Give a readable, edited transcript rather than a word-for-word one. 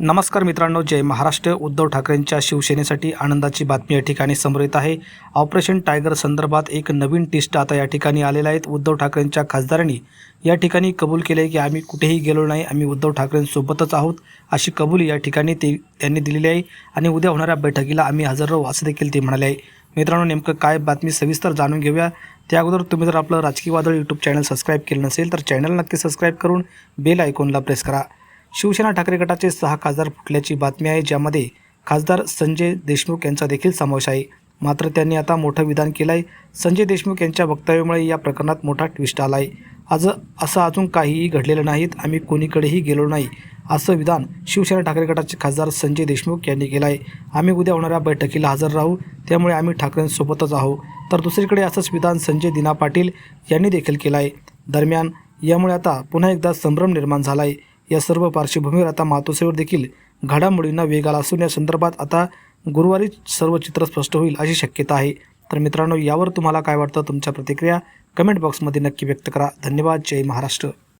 नमस्कार मित्रांनो, जय महाराष्ट्र। उद्धव ठाकरेंच्या शिवसेनेसाठी आनंदाची बातमी या ठिकाणी समोर येत आहे। ऑपरेशन टायगर संदर्भात एक नवीन टिस्ट आता या ठिकाणी आलेला आहे। उद्धव ठाकरेंच्या खासदारांनी या ठिकाणी कबूल केले की आम्ही कुठेही गेलो नाही, आम्ही उद्धव ठाकरेंसोबतच आहोत, अशी कबुली या ठिकाणी त्यांनी दिलेली आहे आणि उद्या होणाऱ्या बैठकीला आम्ही हजर राहू असं देखील ते म्हणाले आहे। मित्रांनो, नेमकं काय बातमी सविस्तर जाणून घेऊया। त्या अगोदर तुम्ही जर आपलं राजकीय वादळ यूट्यूब चॅनल सबस्क्राईब केलं नसेल तर चॅनल नक्की सबस्क्राईब करून बेल आयकॉनला प्रेस करा। शिवसेना ठाकरे गटाचे 6 खासदार फुटल्याची बातमी आहे, ज्यामध्ये खासदार संजय देशमुख यांचा देखील समावेश आहे। मात्र त्यांनी आता मोठं विधान केलं आहे। संजय देशमुख यांच्या वक्तव्यामुळे या प्रकरणात मोठा ट्विस्ट आला आहे। असं अजून काहीही घडलेलं नाहीत, आम्ही कोणीकडेही गेलो नाही, असं विधान शिवसेना ठाकरे गटाचे खासदार संजय देशमुख यांनी केलं आहे। आम्ही उद्या होणाऱ्या बैठकीला हजर राहू, त्यामुळे आम्ही ठाकरेंसोबतच आहोत। तर दुसरीकडे असंच विधान संजय दिना पाटील यांनी देखील केलं आहे। दरम्यान यामुळे आता पुन्हा एकदा संभ्रम निर्माण झाला आहे। या सर्व पार्श्वभूमीवर आता मातोश्रीवर देखील घडामोडींना वेग आला असून या संदर्भात आता गुरुवारी सर्व चित्र स्पष्ट होईल अशी शक्यता आहे। तर मित्रांनो, यावर तुम्हाला काय वाटतं? तुमच्या प्रतिक्रिया कमेंट बॉक्समध्ये नक्की व्यक्त करा। धन्यवाद। जय महाराष्ट्र।